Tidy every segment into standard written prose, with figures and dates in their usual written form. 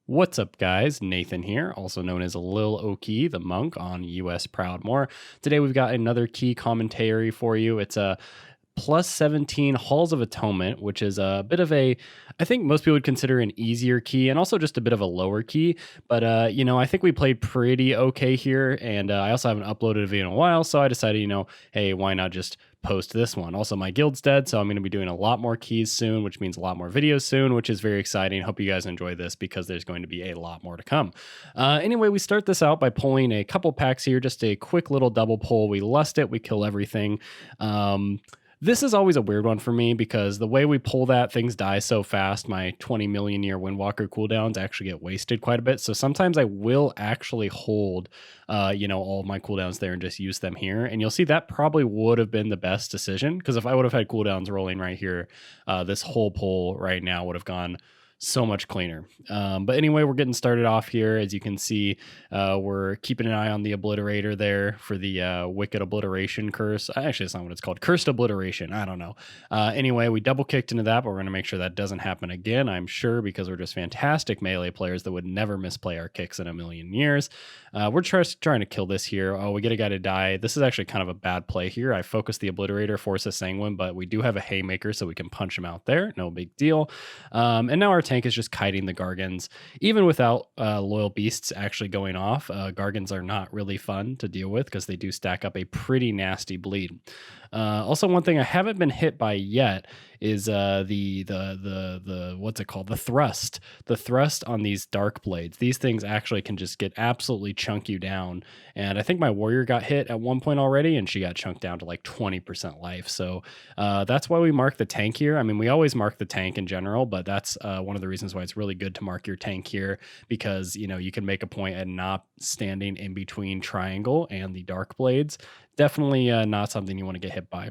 What's up, guys? Nathan here, also known as Lil Oki, the monk on US Proudmore. Today we've got another key commentary for you. It's a plus 17 Halls of Atonement, which is a bit of a, I think most people would consider an easier key and also just a bit of a lower key. But, I think we played pretty okay here. And I also haven't uploaded a video in a while. So I decided, hey, why not just post this one? Also, my guild's dead. So I'm going to be doing a lot more keys soon, which means a lot more videos soon, which is very exciting. Hope you guys enjoy this because there's going to be a lot more to come. Anyway, we start this out by pulling a couple packs here, just a quick little double pull. We lust it. We kill everything. This is always a weird one for me because the way we pull that, things die so fast. My 20 million year Windwalker cooldowns actually get wasted quite a bit. So sometimes I will actually hold, all of my cooldowns there and just use them here. And you'll see that probably would have been the best decision because if I would have had cooldowns rolling right here, this whole pull right now would have gone so much cleaner. But anyway, we're getting started off here. As you can see, we're keeping an eye on the obliterator there for the wicked obliteration curse. Actually, that's not what it's called. Cursed obliteration. I don't know. Anyway, we double kicked into that, but we're going to make sure that doesn't happen again, I'm sure, because we're just fantastic melee players that would never misplay our kicks in a million years. We're just trying to kill this here. Oh, we get a guy to die. This is actually kind of a bad play here. I focused the obliterator, force a sanguine, but we do have a haymaker, so we can punch him out there. No big deal. And now our tank is just kiting the Gargans. Even without loyal beasts actually going off, Gargans are not really fun to deal with because they do stack up a pretty nasty bleed. Also, one thing I haven't been hit by yet is the what's it called? The thrust. The thrust on these dark blades. These things actually can just get absolutely chunk you down. And I think my warrior got hit at one point already, and she got chunked down to like 20% life. So that's why we mark the tank here. I mean, we always mark the tank in general, but that's one of the reasons why it's really good to mark your tank here because you can make a point at not standing in between triangle and the dark blades. Definitely not something you want to get hit by.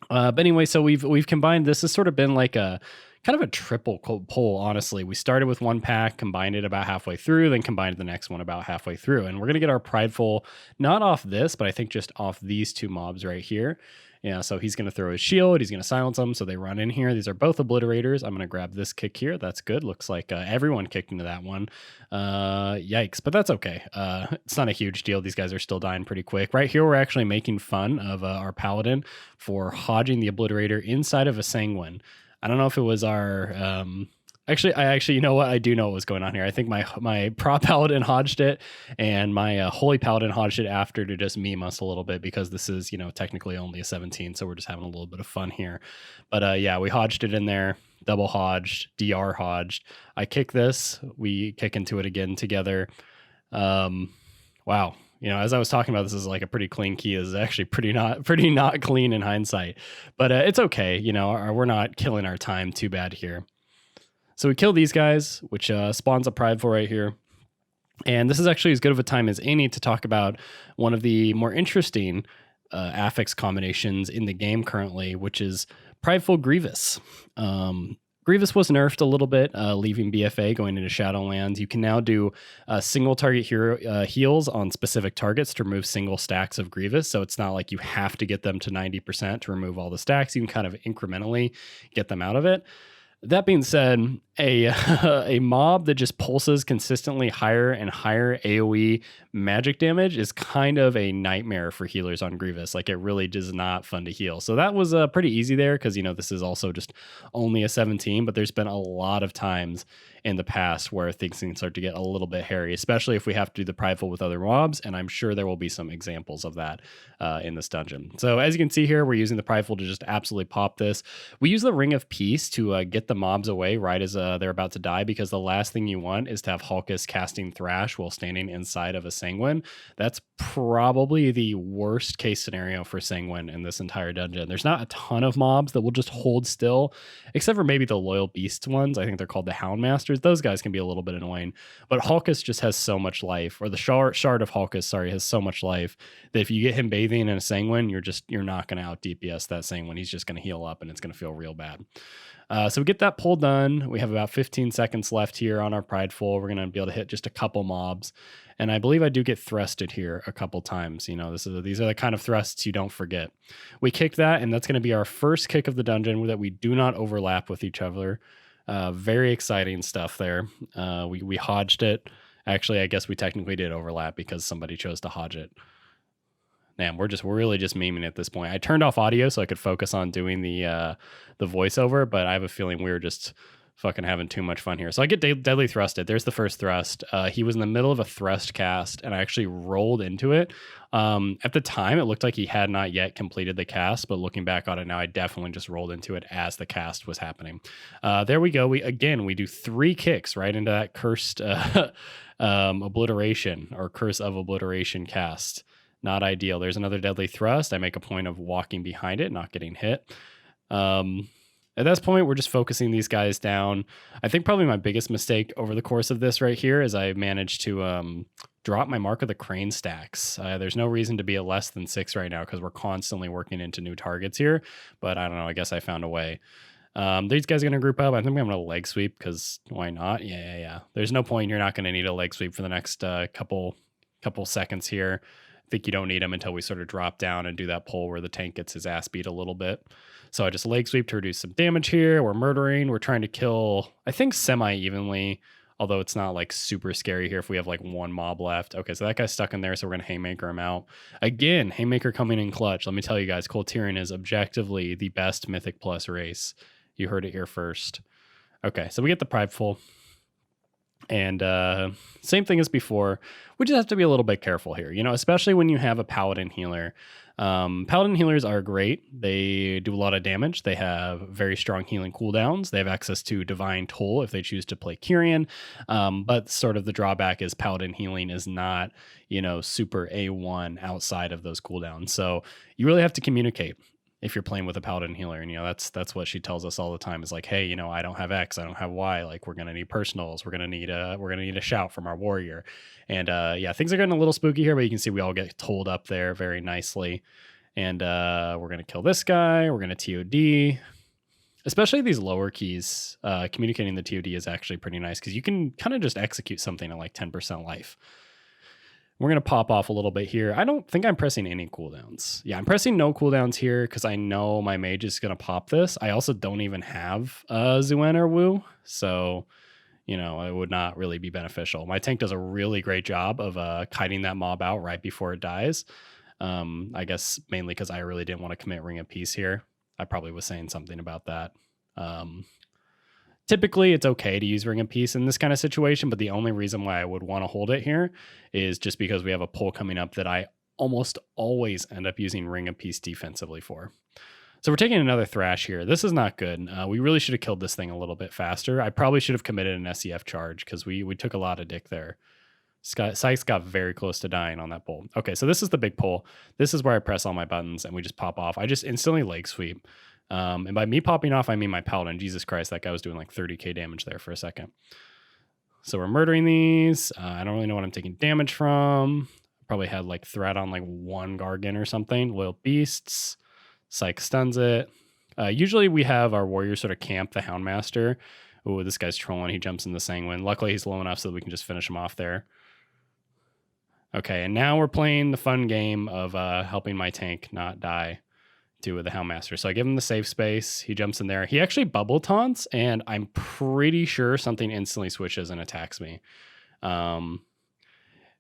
But anyway, so we've combined. This has sort of been like a kind of a triple pull, honestly. We started with one pack, combined it about halfway through, then combined the next one about halfway through. And we're going to get our prideful, not off this, but I think just off these two mobs right here. Yeah, so he's going to throw his shield. He's going to silence them. So they run in here. These are both obliterators. I'm going to grab this kick here. That's good. Looks like everyone kicked into that one. Yikes, but that's okay. It's not a huge deal. These guys are still dying pretty quick. Right here, we're actually making fun of our paladin for hodging the obliterator inside of a sanguine. I don't know if it was our... Actually, you know what? I do know what was going on here. I think my prop paladin hodged it, and my holy paladin hodged it after to just meme us a little bit because this is, technically only a 17, so we're just having a little bit of fun here. But yeah, we hodged it in there, double hodged, DR hodged. I kick this, we kick into it again together. Wow. As I was talking about, this is like a pretty clean key. This is actually pretty not clean in hindsight, but it's okay. We're not killing our time too bad here. So we kill these guys, which spawns a prideful right here. And this is actually as good of a time as any to talk about one of the more interesting affix combinations in the game currently, which is prideful Grievous. Grievous was nerfed a little bit, leaving BFA, going into Shadowlands. You can now do single target hero heals on specific targets to remove single stacks of Grievous. So it's not like you have to get them to 90% to remove all the stacks. You can kind of incrementally get them out of it. That being said, a mob that just pulses consistently higher and higher AoE magic damage is kind of a nightmare for healers on Grievous. Like, it really is not fun to heal. So that was pretty easy there because, this is also just only a 17, but there's been a lot of times in the past where things can start to get a little bit hairy, especially if we have to do the prideful with other mobs, and I'm sure there will be some examples of that in this dungeon. So as you can see here, we're using the prideful to just absolutely pop this. We use the Ring of Peace to get the mobs away right as they're about to die, because the last thing you want is to have Hulkus casting Thrash while standing inside of a Sanguine. That's probably the worst case scenario for Sanguine in this entire dungeon. There's not a ton of mobs that will just hold still, except for maybe the Loyal Beasts ones. I think they're called the Houndmasters. Those guys can be a little bit annoying, but Hulkus just has so much life, or the shard of Hulkus, sorry, has so much life that if you get him bathing in a Sanguine, you're not going to out DPS that Sanguine. He's just going to heal up and it's going to feel real bad. So we get that pull done. We have about 15 seconds left here on our prideful. We're going to be able to hit just a couple mobs. And I believe I do get thrusted here a couple times. These are the kind of thrusts you don't forget. We kick that, and that's going to be our first kick of the dungeon that we do not overlap with each other. Very exciting stuff there. We hodged it. Actually, I guess we technically did overlap because somebody chose to hodge it. Man, we're really just memeing at this point. I turned off audio so I could focus on doing the voiceover, but I have a feeling we were just fucking having too much fun here. So I get deadly thrusted. There's the first thrust. He was in the middle of a thrust cast, and I actually rolled into it. At the time, it looked like he had not yet completed the cast, but looking back on it now, I definitely just rolled into it as the cast was happening. There we go. We do 3 kicks right into that cursed obliteration or curse of obliteration cast. Not ideal. There's another deadly thrust. I make a point of walking behind it, not getting hit. At this point, we're just focusing these guys down. I think probably my biggest mistake over the course of this right here is I managed to drop my Mark of the Crane stacks. There's no reason to be at less than 6 right now because we're constantly working into new targets here. But I don't know. I guess I found a way. These guys are going to group up. I think I'm going to leg sweep because why not? Yeah. There's no point. You're not going to need a leg sweep for the next couple seconds here. I think you don't need them until we sort of drop down and do that pull where the tank gets his ass beat a little bit. So I just leg sweep to reduce some damage here. We're murdering. We're trying to kill, I think, semi-evenly, although it's not like super scary here if we have like 1 mob left. Okay, so that guy's stuck in there, so we're going to Haymaker him out. Again, Haymaker coming in clutch. Let me tell you guys, Cold Tyrion is objectively the best Mythic Plus race. You heard it here first. Okay, so we get the Prideful. And same thing as before. We just have to be a little bit careful here, especially when you have a Paladin healer. Paladin healers are great. They do a lot of damage. They have very strong healing cooldowns. They have access to Divine Toll if they choose to play Kyrian. But sort of the drawback is Paladin healing is not, super A1 outside of those cooldowns. So you really have to communicate if you're playing with a Paladin healer. And, that's what she tells us all the time is like, hey, I don't have X, I don't have Y. Like, we're going to need personals. We're going to need a shout from our warrior. And things are getting a little spooky here, but you can see we all get told up there very nicely. And we're going to kill this guy. We're going to TOD. Especially these lower keys, communicating the TOD is actually pretty nice because you can kind of just execute something at like 10% life. We're going to pop off a little bit here. I don't think I'm pressing any cooldowns. Yeah, I'm pressing no cooldowns here because I know my mage is going to pop this. I also don't even have Zuen or Wu, so, it would not really be beneficial. My tank does a really great job of kiting that mob out right before it dies. I guess mainly because I really didn't want to commit Ring of Peace here. I probably was saying something about that. Typically, it's okay to use Ring of Peace in this kind of situation, but the only reason why I would want to hold it here is just because we have a pull coming up that I almost always end up using Ring of Peace defensively for. So we're taking another Thrash here. This is not good. We really should have killed this thing a little bit faster. I probably should have committed an SEF charge because we took a lot of dick there. Sykes got very close to dying on that pull. Okay, so this is the big pull. This is where I press all my buttons and we just pop off. I just instantly leg sweep. And by me popping off, I mean my Paladin. Jesus Christ, that guy was doing like 30k damage there for a second. So we're murdering these. I don't really know what I'm taking damage from. Probably had like threat on like 1 Gargan or something. Loyal Beasts. Psych stuns it. Usually we have our warriors sort of camp the Houndmaster. Oh, this guy's trolling. He jumps in the Sanguine. Luckily, he's low enough so that we can just finish him off there. Okay, and now we're playing the fun game of helping my tank not die to the Houndmaster. So I give him the safe space. He jumps in there. He actually bubble taunts, and I'm pretty sure something instantly switches and attacks me.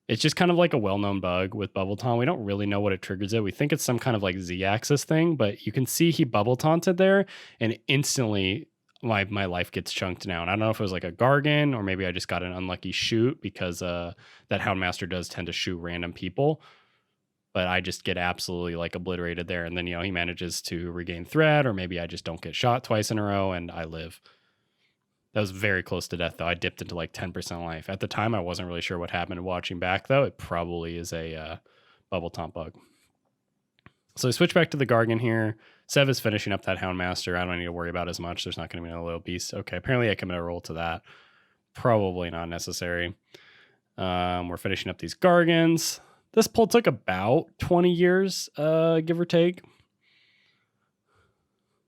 It's just kind of like a well-known bug with bubble taunt. We don't really know what it triggers it. We think it's some kind of like Z-axis thing, but you can see he bubble taunted there, and instantly my life gets chunked down. I don't know if it was like a Gargan, or maybe I just got an unlucky shoot because that Houndmaster does tend to shoot random people. But I just get absolutely like obliterated there. And then, he manages to regain threat, or maybe I just don't get shot twice in a row and I live. That was very close to death, though. I dipped into like 10% life. At the time, I wasn't really sure what happened. Watching back, though, it probably is a bubble taunt bug. So we switch back to the Gargan here. Sev is finishing up that Houndmaster. I don't need to worry about as much. There's not going to be no Loyal Beast. Okay, apparently I commit a roll to that. Probably not necessary. We're finishing up these Gargans. This pull took about 20 years, give or take.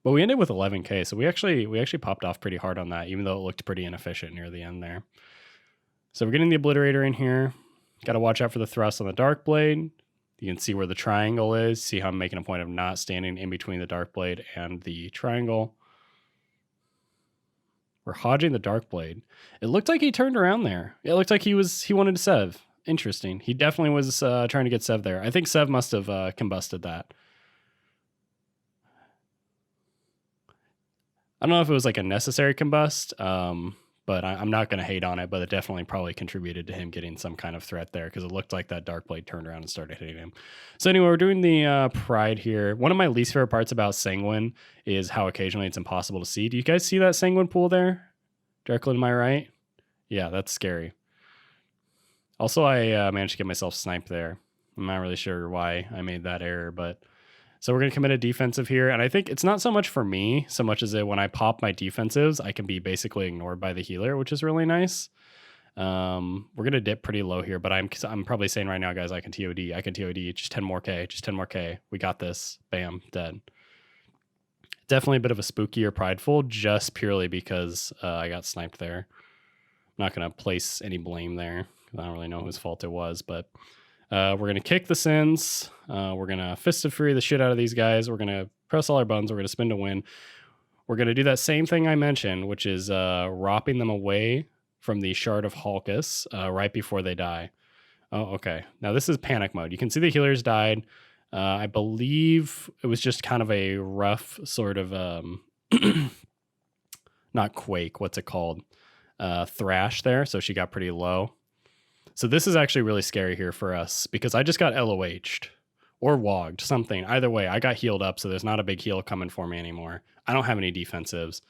But we ended with 11k, so we actually popped off pretty hard on that, even though it looked pretty inefficient near the end there. So we're getting the Obliterator in here. Got to watch out for the thrust on the Darkblade. You can see where the triangle is. See how I'm making a point of not standing in between the Darkblade and the triangle. We're hodging the Dark Blade. It looked like he turned around there. It looked like he wanted to Sev. Interesting. He definitely was trying to get Sev there. I think Sev must have combusted that. I don't know if it was like a necessary combust, but I'm not going to hate on it, but it definitely probably contributed to him getting some kind of threat there because it looked like that Dark Blade turned around and started hitting him. So anyway, we're doing the Pride here. One of my least favorite parts about Sanguine is how occasionally it's impossible to see. Do you guys see that Sanguine pool there? Directly to my right? Yeah, that's scary. Also, I managed to get myself sniped there. I'm not really sure why I made that error, but... So we're going to commit a defensive here. And I think it's not so much for me, so much as that when I pop my defensives, I can be basically ignored by the healer, which is really nice. We're going to dip pretty low here, but I'm probably saying right now, guys, I can TOD. I can TOD. Just 10 more K. Just 10 more K. We got this. Bam. Dead. Definitely a bit of a spooky or prideful, just purely because I got sniped there. I'm not going to place any blame there. I don't really know whose fault it was, but... we're going to kick the sins. We're going to Fist of Fury the shit out of these guys. We're going to press all our buttons. We're going to spin to win. We're going to do that same thing I mentioned, which is ropping them away from the Shard of Halkus right before they die. Oh, okay. Now this is panic mode. You can see the healers died. I believe it was just kind of a rough sort of, not quake, what's it called? Thrash there. So she got pretty low. So this is actually really scary here for us because I just got LOH'd or wogged, something. Either way, I got healed up, so there's not a big heal coming for me anymore. I don't have any defensives.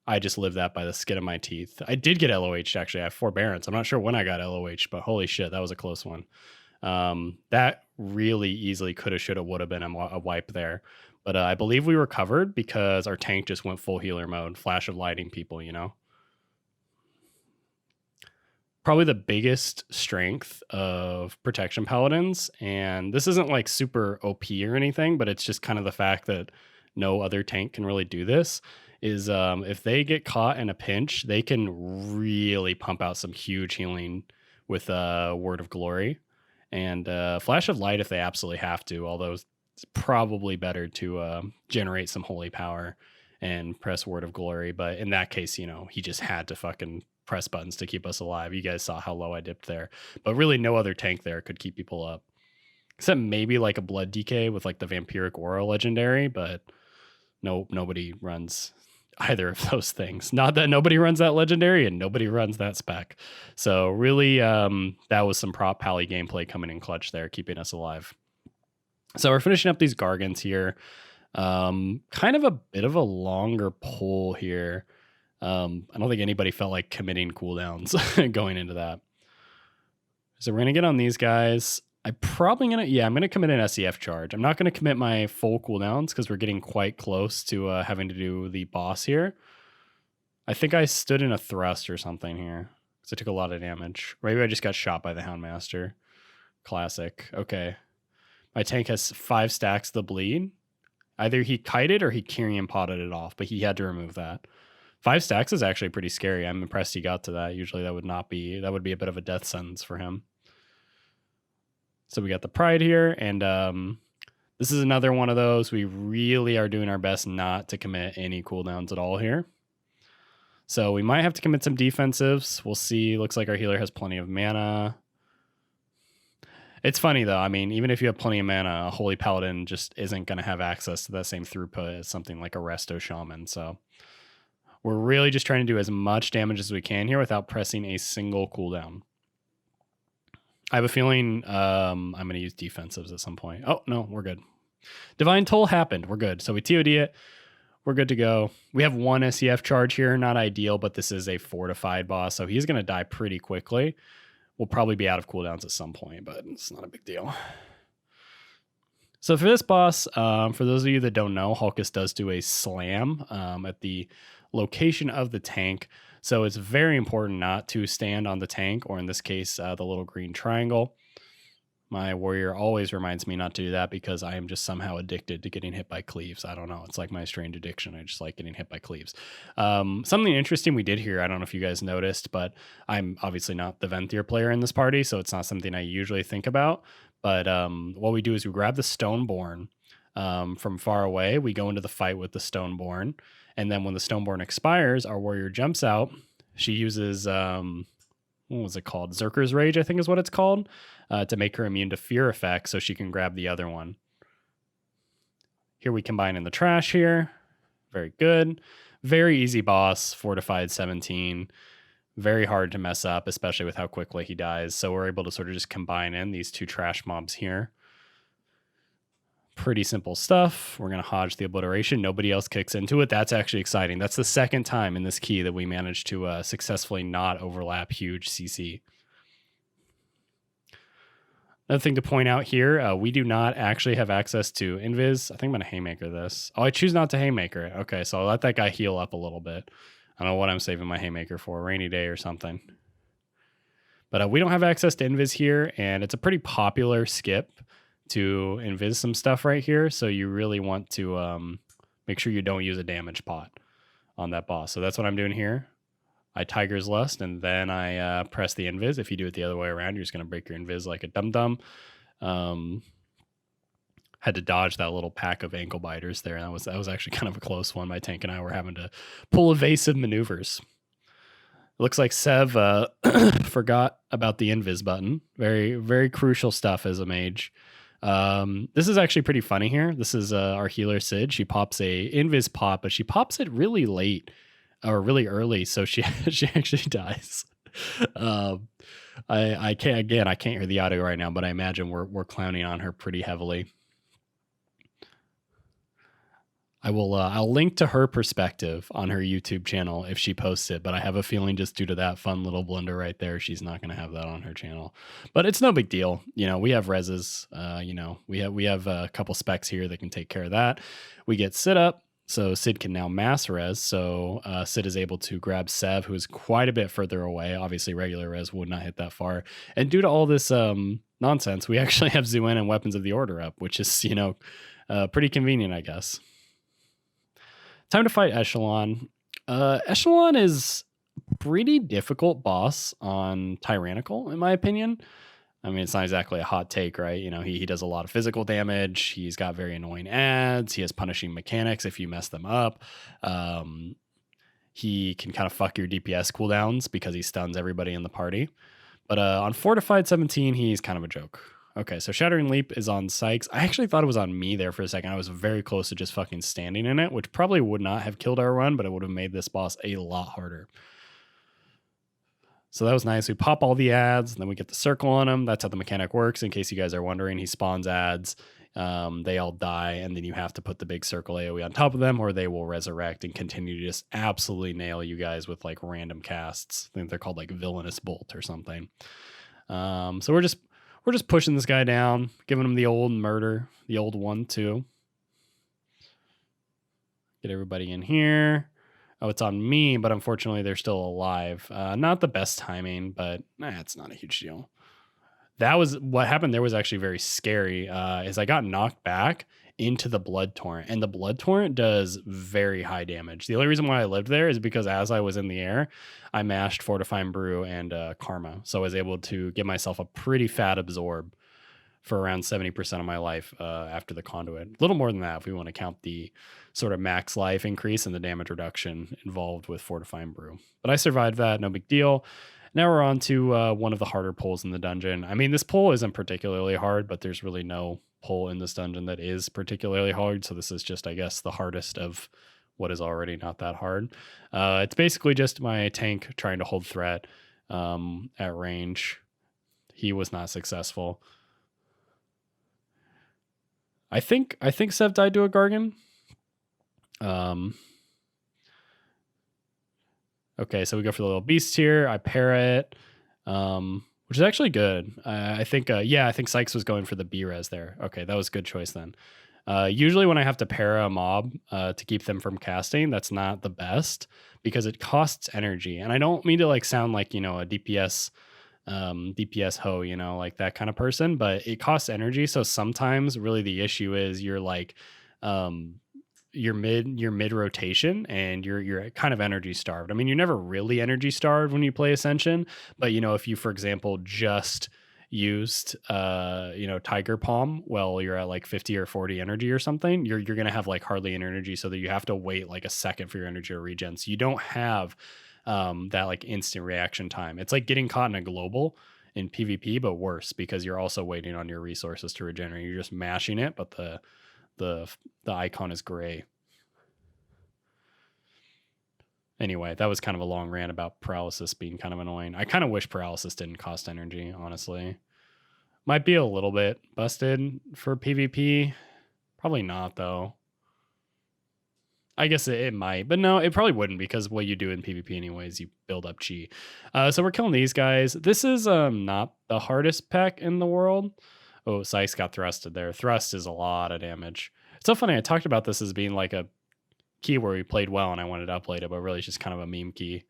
I just lived that by the skin of my teeth. I did get LOH'd, actually. I have Forbearance. I'm not sure when I got LOH'd, but holy shit, that was a close one. That really easily coulda, shoulda, woulda been a wipe there. But I believe we recovered because our tank just went full healer mode. Flash of lighting people, you know? Probably the biggest strength of protection paladins, and this isn't like super OP or anything, but it's just kind of the fact that no other tank can really do this, is if they get caught in a pinch, they can really pump out some huge healing with Word of Glory and Flash of Light if they absolutely have to, although it's probably better to generate some holy power and press Word of Glory. But in that case, you know, he just had to fucking press buttons to keep us alive. You guys saw how low I dipped there, but really no other tank there could keep people up except maybe like a Blood DK with like the Vampiric Aura legendary, but nobody runs either of those things. Not that nobody runs that legendary and nobody runs that spec. So really that was some prop pally gameplay coming in clutch there, keeping us alive. So we're finishing up these Gargants here. Kind of a bit of a longer pull here. I don't think anybody felt like committing cooldowns going into that. So we're going to get on these guys. I'm going to commit an SEF charge. I'm not going to commit my full cooldowns because we're getting quite close to having to do the boss here. I think I stood in a thrust or something here because I took a lot of damage. Maybe I just got shot by the Houndmaster. Classic. Okay. My tank has 5 stacks of the bleed. Either he kited or he Kyrian potted it off, but he had to remove that. 5 stacks is actually pretty scary. I'm impressed he got to that. Usually that would be a bit of a death sentence for him. So we got the Pride here, and this is another one of those. We really are doing our best not to commit any cooldowns at all here. So we might have to commit some defensives. We'll see. Looks like our healer has plenty of mana. It's funny, though. I mean, even if you have plenty of mana, a Holy Paladin just isn't going to have access to that same throughput as something like a Resto Shaman. So we're really just trying to do as much damage as we can here without pressing a single cooldown. I have a feeling I'm going to use defensives at some point. Oh, no, we're good. Divine Toll happened. We're good. So we TOD it. We're good to go. We have 1 SEF charge here. Not ideal, but this is a fortified boss, so he's going to die pretty quickly. We'll probably be out of cooldowns at some point, but it's not a big deal. So for this boss, for those of you that don't know, Halkus does do a slam at the location of the tank. So it's very important not to stand on the tank, or in this case, the little green triangle. My warrior always reminds me not to do that because I am just somehow addicted to getting hit by cleaves. I don't know. It's like my strange addiction. I just like getting hit by cleaves. Something interesting we did here, I don't know if you guys noticed, but I'm obviously not the Venthyr player in this party, so it's not something I usually think about. But what we do is we grab the Stoneborn. from far away. We go into the fight with the Stoneborn. And then when the Stoneborn expires, our warrior jumps out. She uses, what was it called? Zerker's Rage, I think is what it's called, to make her immune to fear effects so she can grab the other one. Here we combine in the trash here. Very good. Very easy boss, fortified 17. Very hard to mess up, especially with how quickly he dies. So we're able to sort of just combine in these two trash mobs here. Pretty simple stuff. We're going to Hodge the Obliteration. Nobody else kicks into it. That's actually exciting. That's the second time in this key that we managed to successfully not overlap huge CC. Another thing to point out here, we do not actually have access to Invis. I think I'm going to Haymaker this. Oh, I choose not to Haymaker it. Okay, so I'll let that guy heal up a little bit. I don't know what I'm saving my Haymaker for, rainy day or something. But we don't have access to Invis here, and it's a pretty popular skip to Invis some stuff right here. So you really want to make sure you don't use a damage pot on that boss. So that's what I'm doing here. I Tiger's Lust, and then I press the Invis. If you do it the other way around, you're just going to break your Invis like a dum-dum. Had to dodge that little pack of ankle biters there. That was actually kind of a close one. My tank and I were having to pull evasive maneuvers. Looks like Sev forgot about the Invis button. Very, very crucial stuff as a mage. This is actually pretty funny here. This is our healer Sid. She pops a Invis pop, but she pops it really late or really early, so she actually dies. I can't hear the audio right now, but I imagine we're clowning on her pretty heavily. I'll link to her perspective on her YouTube channel if she posts it, but I have a feeling just due to that fun little blunder right there, she's not going to have that on her channel. But it's no big deal. You know, we have reses. You know, we have a couple specs here that can take care of that. We get Sid up, so Sid can now mass res. So Sid is able to grab Sev, who is quite a bit further away. Obviously, regular res would not hit that far. And due to all this nonsense, we actually have Zuen and Weapons of the Order up, which is, you know, pretty convenient, I guess. Time to fight Echelon. Echelon is pretty difficult boss on Tyrannical, in my opinion. I mean, it's not exactly a hot take, right? You know, he does a lot of physical damage. He's got very annoying ads. He has punishing mechanics if you mess them up. He can kind of fuck your DPS cooldowns because he stuns everybody in the party. But on Fortified 17, he's kind of a joke. Okay, so Shattering Leap is on Sykes. I actually thought it was on me there for a second. I was very close to just fucking standing in it, which probably would not have killed our run, but it would have made this boss a lot harder. So that was nice. We pop all the ads, and then we get the circle on him. That's how the mechanic works. In case you guys are wondering, he spawns ads. They all die, and then you have to put the big circle AoE on top of them, or they will resurrect and continue to just absolutely nail you guys with like random casts. I think they're called like Villainous Bolt or something. So we're just pushing this guy down, giving him the old murder, the old 1-2. Get everybody in here. Oh, it's on me, but unfortunately they're still alive. Not the best timing, but it's not a huge deal. That was what happened there was actually very scary, is I got knocked back into the Blood Torrent, and the Blood Torrent does very high damage. The only reason why I lived there is because as I was in the air, I mashed Fortifying Brew and Karma, so I was able to give myself a pretty fat absorb for around 70% of my life after the Conduit. A little more than that if we want to count the sort of max life increase and the damage reduction involved with Fortifying Brew. But I survived that, no big deal. Now we're on to one of the harder pulls in the dungeon. I mean, this pull isn't particularly hard, but there's really no pull in this dungeon that is particularly hard. So this is just, I guess, the hardest of what is already not that hard. It's basically just my tank trying to hold threat at range. He was not successful. I think Sev died to a Gargan. Okay, so we go for the little beast here. I para it, which is actually good. I think Sykes was going for the B-res there. Okay, that was a good choice then. Usually when I have to para a mob to keep them from casting, that's not the best because it costs energy. And I don't mean to like sound like, you know, a DPS hoe, you know, like that kind of person, but it costs energy. So sometimes really the issue is you're like, you're mid rotation and you're kind of energy starved. I mean, you're never really energy starved when you play Ascension, but you know, if you, for example, just, used Tiger Palm while you're at like 50 or 40 energy or something, you're gonna have like hardly any energy, so that you have to wait like a second for your energy to regen. So you don't have that like instant reaction time. It's like getting caught in a global in PvP, but worse, because you're also waiting on your resources to regenerate. You're just mashing it, but the icon is gray. Anyway, that was kind of a long rant about paralysis being kind of annoying. I kind of wish paralysis didn't cost energy, honestly. Might be a little bit busted for PvP. Probably not, though. I guess it might, but no, it probably wouldn't, because what you do in PvP anyways, you build up chi. So we're killing these guys. This is not the hardest pack in the world. Oh, Sykes got thrusted there. Thrust is a lot of damage. It's so funny. I talked about this as being like a key where we played well and I wanted to upload it, but really it's just kind of a meme key.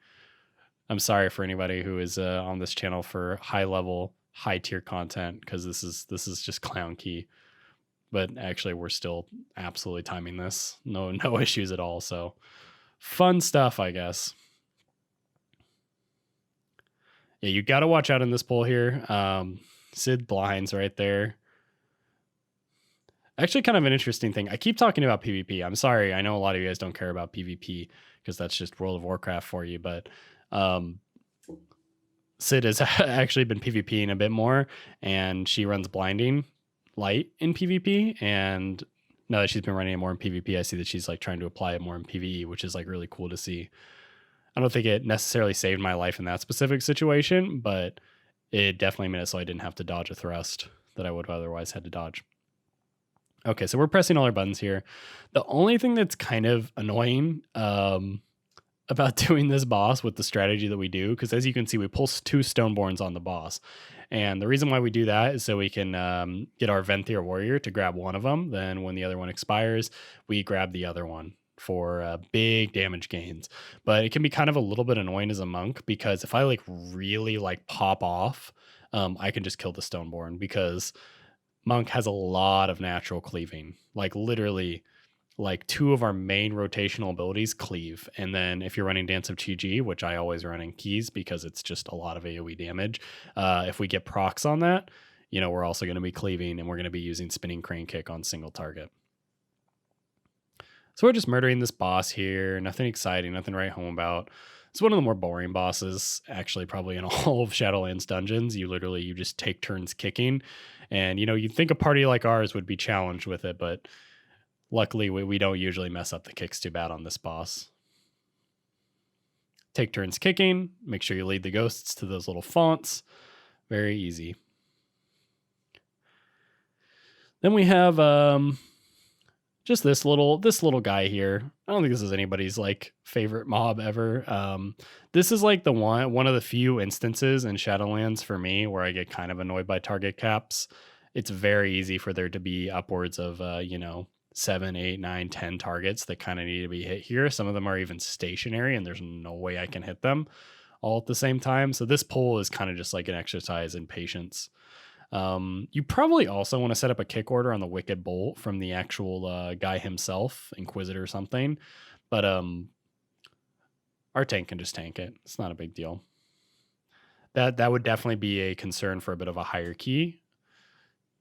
I'm sorry for anybody who is on this channel for high level, high tier content, because this is just clown key. But actually we're still absolutely timing this. No issues at all. So fun stuff, I guess. Yeah, you got to watch out in this poll here. Sid blinds right there. Actually, kind of an interesting thing. I keep talking about PvP. I'm sorry. I know a lot of you guys don't care about PvP because that's just World of Warcraft for you. But Sid has actually been PvPing a bit more, and she runs blinding light in PvP. And now that she's been running it more in PvP, I see that she's like trying to apply it more in PvE, which is like really cool to see. I don't think it necessarily saved my life in that specific situation, but it definitely made it so I didn't have to dodge a thrust that I would have otherwise had to dodge. Okay, so we're pressing all our buttons here. The only thing that's kind of annoying about doing this boss with the strategy that we do, because as you can see, we pull 2 Stoneborns on the boss. And the reason why we do that is so we can get our Venthyr Warrior to grab one of them. Then when the other one expires, we grab the other one for big damage gains. But it can be kind of a little bit annoying as a monk, because if I like really like pop off, I can just kill the Stoneborn, because monk has a lot of natural cleaving. Like literally, like 2 of our main rotational abilities cleave. And then if you're running Dance of Chi-Ji, which I always run in keys because it's just a lot of AoE damage, if we get procs on that, we're also going to be cleaving, and we're going to be using Spinning Crane Kick on single target. So we're just murdering this boss here. Nothing exciting, nothing to write home about. It's one of the more boring bosses, actually, probably in all of Shadowlands dungeons. You just take turns kicking. And, you'd think a party like ours would be challenged with it, but luckily we don't usually mess up the kicks too bad on this boss. Take turns kicking. Make sure you lead the ghosts to those little fonts. Very easy. Then we have just this little guy here. I don't think this is anybody's like favorite mob ever. This is like the one of the few instances in Shadowlands for me where I get kind of annoyed by target caps. It's very easy for there to be upwards of 7, 8, 9, 10 targets that kind of need to be hit here. Some of them are even stationary, and there's no way I can hit them all at the same time. So this pull is kind of just like an exercise in patience. You probably also want to set up a kick order on the Wicked Bolt from the actual guy himself, Inquisitor or something. But our tank can just tank it. It's not a big deal. That would definitely be a concern for a bit of a higher key.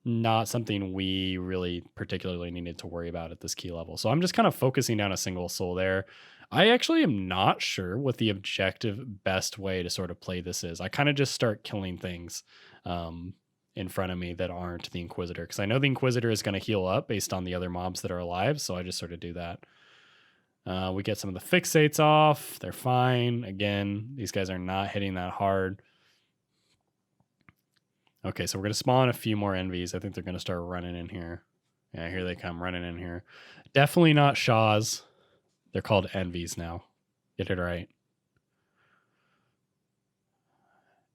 Not something we really particularly needed to worry about at this key level. So I'm just kind of focusing down a single soul there. I actually am not sure what the objective best way to sort of play this is. I kind of just start killing things in front of me that aren't the Inquisitor, because I know the Inquisitor is going to heal up based on the other mobs that are alive, so I just sort of do that. We get some of the fixates off. They're fine. Again, these guys are not hitting that hard. Okay, so we're going to spawn a few more envies. I think they're going to start running in here. Yeah, here they come running in here. Definitely not Shaws. They're called envies now. Get it right.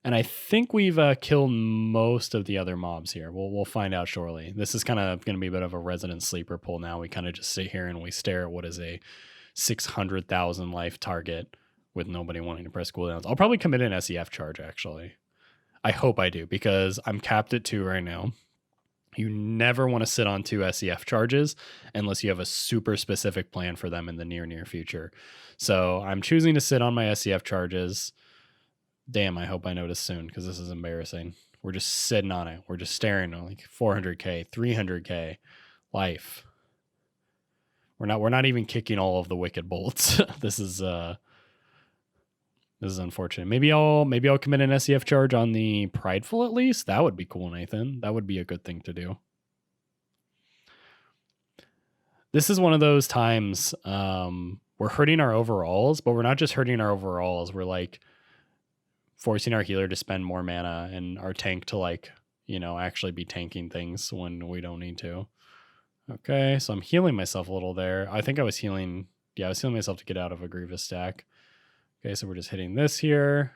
And I think we've killed most of the other mobs here. We'll find out shortly. This is kind of going to be a bit of a resident sleeper pull now. We kind of just sit here and we stare at what is a 600,000 life target with nobody wanting to press cooldowns. I'll probably commit an SEF charge, actually. I hope I do, because I'm capped at 2 right now. You never want to sit on 2 SEF charges unless you have a super specific plan for them in the near future. So I'm choosing to sit on my SEF charges. Damn, I hope I notice soon because this is embarrassing. We're just sitting on it. We're just staring at like 400k, 300k life. We're not even kicking all of the wicked bolts. This is unfortunate. Maybe I'll commit an SEF charge on the Prideful at least. That would be cool, Nathan. That would be a good thing to do. This is one of those times we're hurting our overalls, but we're not just hurting our overalls. We're like forcing our healer to spend more mana and our tank to like, actually be tanking things when we don't need to. Okay, so I'm healing myself a little there. I think I was healing. Yeah, I was healing myself to get out of a Grievous stack. Okay, so we're just hitting this here.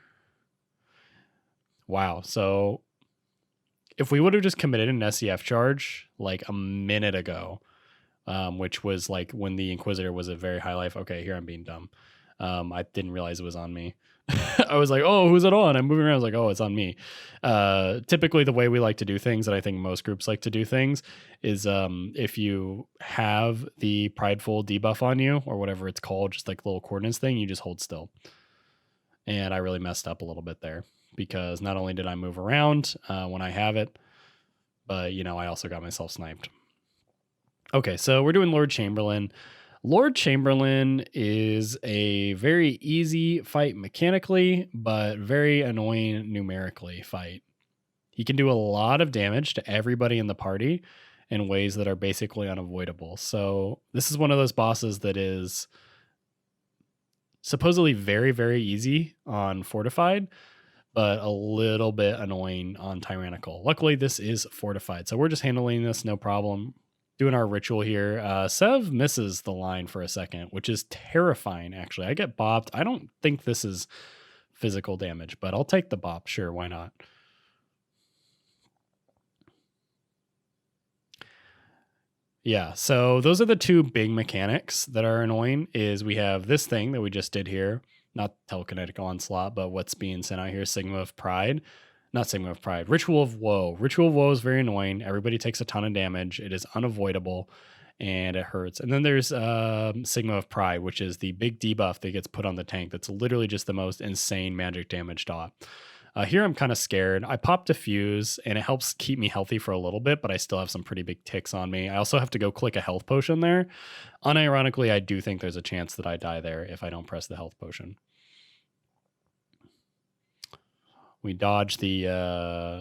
Wow, so if we would have just committed an SEF charge like a minute ago, which was like when the Inquisitor was at very high life. Okay, here I'm being dumb. I didn't realize it was on me. I was like, oh, who's it on? I'm moving around. I was like, oh, it's on me. Typically, the way we like to do things, and I think most groups like to do things, is if you have the Prideful debuff on you, or whatever it's called, just like little coordinates thing, you just hold still. And I really messed up a little bit there because not only did I move around when I have it, but, I also got myself sniped. Okay, so we're doing Lord Chamberlain. Lord Chamberlain is a very easy fight mechanically, but very annoying numerically fight. He can do a lot of damage to everybody in the party in ways that are basically unavoidable. So this is one of those bosses that is supposedly very, very easy on Fortified, but a little bit annoying on Tyrannical. Luckily, this is Fortified, so we're just handling this no problem. Doing our ritual here. Sev misses the line for a second, which is terrifying, actually. I get bopped. I don't think this is physical damage, but I'll take the bop. Sure, why not? Yeah, so those are the two big mechanics that are annoying. Is we have this thing that we just did here, not Telekinetic Onslaught, but what's being sent out here, Sigma of Pride. Not Sigma of Pride. Ritual of Woe. Ritual of Woe is very annoying. Everybody takes a ton of damage. It is unavoidable, and it hurts. And then there's Sigma of Pride, which is the big debuff that gets put on the tank. That's literally just the most insane magic damage dot. Here I'm kind of scared. I popped a fuse, and it helps keep me healthy for a little bit, but I still have some pretty big ticks on me. I also have to go click a health potion there. Unironically, I do think there's a chance that I die there if I don't press the health potion. We dodge the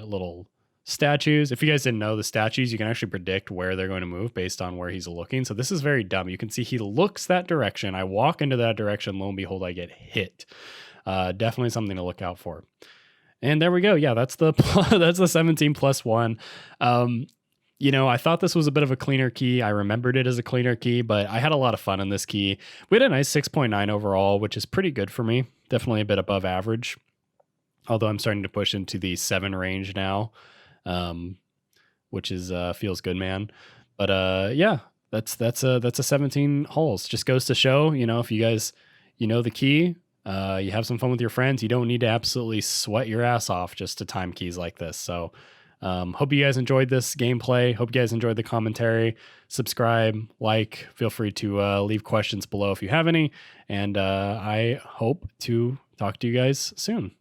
little statues. If you guys didn't know, the statues, you can actually predict where they're going to move based on where he's looking. So this is very dumb. You can see he looks that direction. I walk into that direction. Lo and behold, I get hit. Definitely something to look out for. And there we go. Yeah, that's the 17+1. I thought this was a bit of a cleaner key. I remembered it as a cleaner key, but I had a lot of fun in this key. We had a nice 6.9 overall, which is pretty good for me. Definitely a bit above average. Although I'm starting to push into the 7 range now, which is feels good, man. But yeah, that's a 17 holes. Just goes to show, if you guys, the key, you have some fun with your friends. You don't need to absolutely sweat your ass off just to time keys like this. So hope you guys enjoyed this gameplay. Hope you guys enjoyed the commentary. Subscribe, like, feel free to leave questions below if you have any. And I hope to talk to you guys soon.